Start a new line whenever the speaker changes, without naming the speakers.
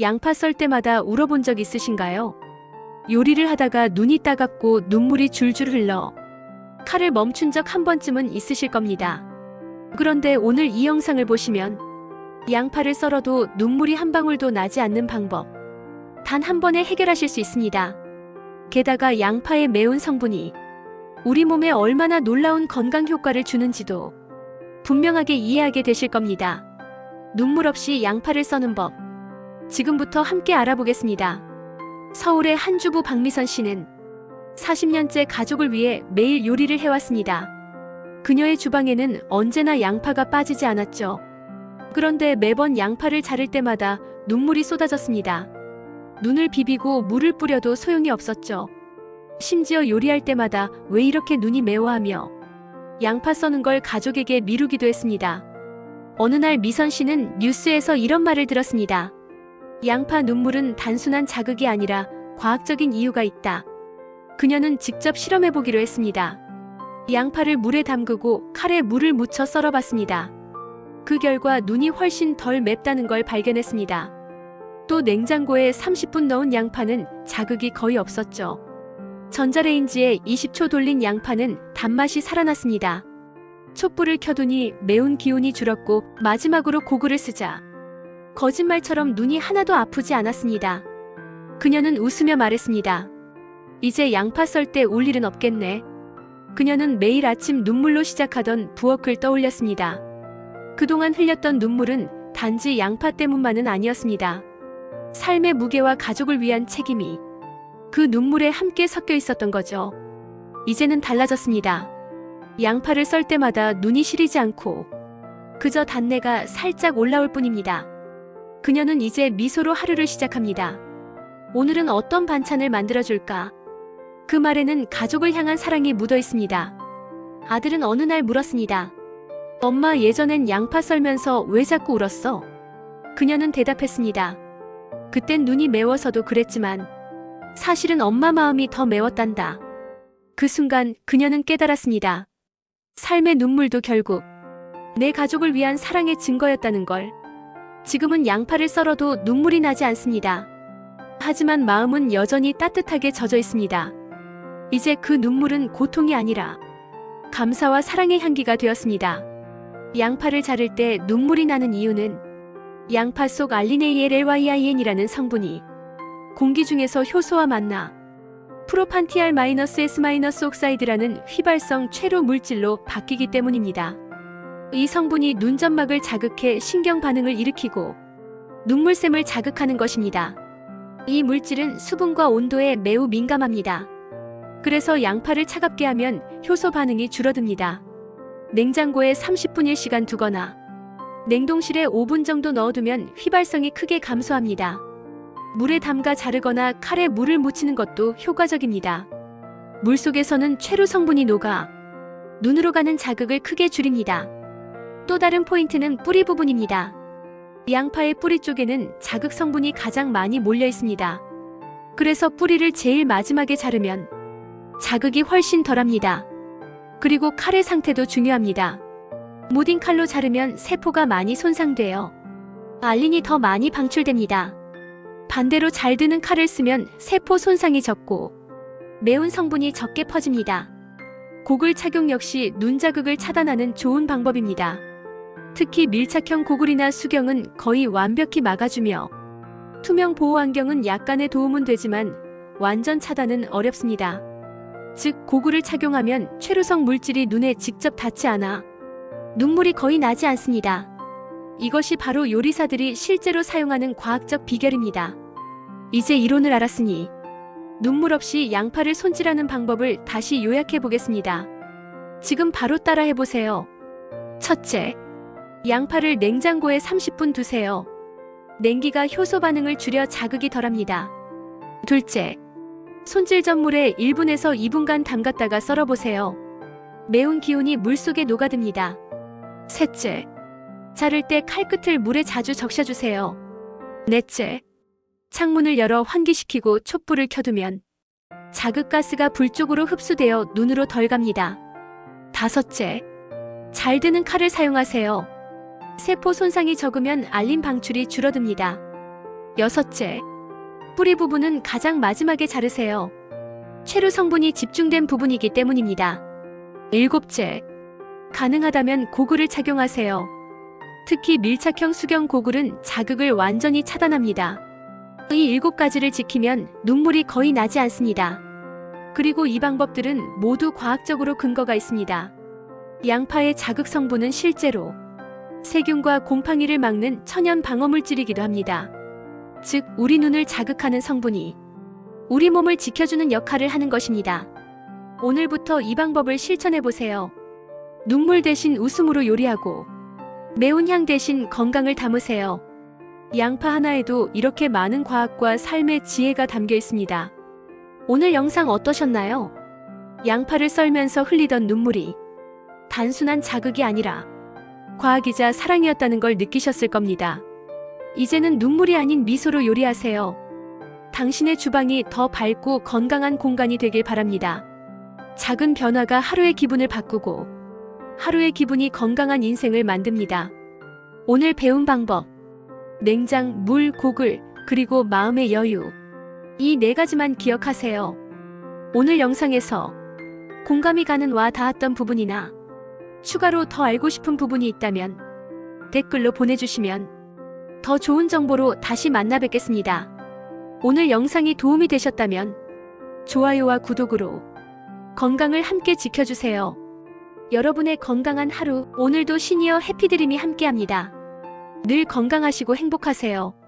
양파 썰 때마다 울어본 적 있으신가요? 요리를 하다가 눈이 따갑고 눈물이 줄줄 흘러 칼을 멈춘 적 한 번쯤은 있으실 겁니다. 그런데 오늘 이 영상을 보시면 양파를 썰어도 눈물이 한 방울도 나지 않는 방법 단 한 번에 해결하실 수 있습니다. 게다가 양파의 매운 성분이 우리 몸에 얼마나 놀라운 건강 효과를 주는지도 분명하게 이해하게 되실 겁니다. 눈물 없이 양파를 써는 법 지금부터 함께 알아보겠습니다. 서울의 한 주부 박미선 씨는 40년째 가족을 위해 매일 요리를 해왔습니다. 그녀의 주방에는 언제나 양파가 빠지지 않았죠. 그런데 매번 양파를 자를 때마다 눈물이 쏟아졌습니다. 눈을 비비고 물을 뿌려도 소용이 없었죠. 심지어 요리할 때마다 왜 이렇게 눈이 매워하며 양파 써는 걸 가족에게 미루기도 했습니다. 어느 날 미선 씨는 뉴스에서 이런 말을 들었습니다. 양파 눈물은 단순한 자극이 아니라 과학적인 이유가 있다. 그녀는 직접 실험해보기로 했습니다. 양파를 물에 담그고 칼에 물을 묻혀 썰어봤습니다. 그 결과 눈이 훨씬 덜 맵다는 걸 발견했습니다. 또 냉장고에 30분 넣은 양파는 자극이 거의 없었죠. 전자레인지에 20초 돌린 양파는 단맛이 살아났습니다. 촛불을 켜두니 매운 기운이 줄었고 마지막으로 고글을 쓰자 거짓말처럼 눈이 하나도 아프지 않았습니다. 그녀는 웃으며 말했습니다. 이제 양파 썰 때 울 일은 없겠네. 그녀는 매일 아침 눈물로 시작하던 부엌을 떠올렸습니다. 그동안 흘렸던 눈물은 단지 양파 때문만은 아니었습니다. 삶의 무게와 가족을 위한 책임이 그 눈물에 함께 섞여 있었던 거죠. 이제는 달라졌습니다. 양파를 썰 때마다 눈이 시리지 않고 그저 단내가 살짝 올라올 뿐입니다. 그녀는 이제 미소로 하루를 시작합니다. 오늘은 어떤 반찬을 만들어줄까? 그 말에는 가족을 향한 사랑이 묻어 있습니다. 아들은 어느 날 물었습니다. 엄마, 예전엔 양파 썰면서 왜 자꾸 울었어? 그녀는 대답했습니다. 그땐 눈이 매워서도 그랬지만 사실은 엄마 마음이 더 매웠단다. 그 순간 그녀는 깨달았습니다. 삶의 눈물도 결국 내 가족을 위한 사랑의 증거였다는 걸. 지금은 양파를 썰어도 눈물이 나지 않습니다. 하지만 마음은 여전히 따뜻하게 젖어 있습니다. 이제 그 눈물은 고통이 아니라 감사와 사랑의 향기가 되었습니다. 양파를 자를 때 눈물이 나는 이유는 양파 속 알리네이엘LYIN이라는 성분이 공기 중에서 효소와 만나 프로판티알-S- 옥사이드라는 휘발성 최루 물질로 바뀌기 때문입니다. 이 성분이 눈점막을 자극해 신경 반응을 일으키고 눈물샘을 자극하는 것입니다. 이 물질은 수분과 온도에 매우 민감합니다. 그래서 양파를 차갑게 하면 효소 반응이 줄어듭니다. 냉장고에 30분일 시간 두거나 냉동실에 5분 정도 넣어두면 휘발성이 크게 감소합니다. 물에 담가 자르거나 칼에 물을 묻히는 것도 효과적입니다. 물 속에서는 최루 성분이 녹아 눈으로 가는 자극을 크게 줄입니다. 또 다른 포인트는 뿌리 부분입니다. 양파의 뿌리 쪽에는 자극 성분이 가장 많이 몰려 있습니다. 그래서 뿌리를 제일 마지막에 자르면 자극이 훨씬 덜합니다. 그리고 칼의 상태도 중요합니다. 무딘 칼로 자르면 세포가 많이 손상되어 알린이 더 많이 방출됩니다. 반대로 잘 드는 칼을 쓰면 세포 손상이 적고 매운 성분이 적게 퍼집니다. 고글 착용 역시 눈 자극을 차단하는 좋은 방법입니다. 특히 밀착형 고글이나 수경은 거의 완벽히 막아주며 투명 보호 안경은 약간의 도움은 되지만 완전 차단은 어렵습니다. 즉, 고글을 착용하면 최루성 물질이 눈에 직접 닿지 않아 눈물이 거의 나지 않습니다. 이것이 바로 요리사들이 실제로 사용하는 과학적 비결입니다. 이제 이론을 알았으니 눈물 없이 양파를 손질하는 방법을 다시 요약해 보겠습니다. 지금 바로 따라해 보세요. 첫째, 양파를 냉장고에 30분 두세요. 냉기가 효소 반응을 줄여 자극이 덜합니다. 둘째, 손질 전 물에 1분에서 2분간 담갔다가 썰어보세요. 매운 기운이 물속에 녹아듭니다. 셋째, 자를 때 칼끝을 물에 자주 적셔주세요. 넷째, 창문을 열어 환기시키고 촛불을 켜두면 자극가스가 불 쪽으로 흡수되어 눈으로 덜 갑니다. 다섯째, 잘 드는 칼을 사용하세요. 세포 손상이 적으면 알린 방출이 줄어듭니다. 6째, 뿌리 부분은 가장 마지막에 자르세요. 채류 성분이 집중된 부분이기 때문입니다. 7째, 가능하다면 고글을 착용하세요. 특히 밀착형 수경 고글은 자극을 완전히 차단합니다. 이 7가지를 지키면 눈물이 거의 나지 않습니다. 그리고 이 방법들은 모두 과학적으로 근거가 있습니다. 양파의 자극 성분은 실제로 세균과 곰팡이를 막는 천연 방어물질이기도 합니다. 즉, 우리 눈을 자극하는 성분이 우리 몸을 지켜주는 역할을 하는 것입니다. 오늘부터 이 방법을 실천해보세요. 눈물 대신 웃음으로 요리하고 매운 향 대신 건강을 담으세요. 양파 하나에도 이렇게 많은 과학과 삶의 지혜가 담겨 있습니다. 오늘 영상 어떠셨나요? 양파를 썰면서 흘리던 눈물이 단순한 자극이 아니라 과학이자 사랑이었다는 걸 느끼셨을 겁니다. 이제는 눈물이 아닌 미소로 요리하세요. 당신의 주방이 더 밝고 건강한 공간이 되길 바랍니다. 작은 변화가 하루의 기분을 바꾸고 하루의 기분이 건강한 인생을 만듭니다. 오늘 배운 방법, 냉장, 물, 고글, 그리고 마음의 여유. 이 4가지만 기억하세요. 오늘 영상에서 공감이 가는 와 닿았던 부분이나 추가로 더 알고 싶은 부분이 있다면 댓글로 보내주시면 더 좋은 정보로 다시 만나 뵙겠습니다. 오늘 영상이 도움이 되셨다면 좋아요와 구독으로 건강을 함께 지켜주세요. 여러분의 건강한 하루, 오늘도 시니어 해피드림이 함께합니다. 늘 건강하시고 행복하세요.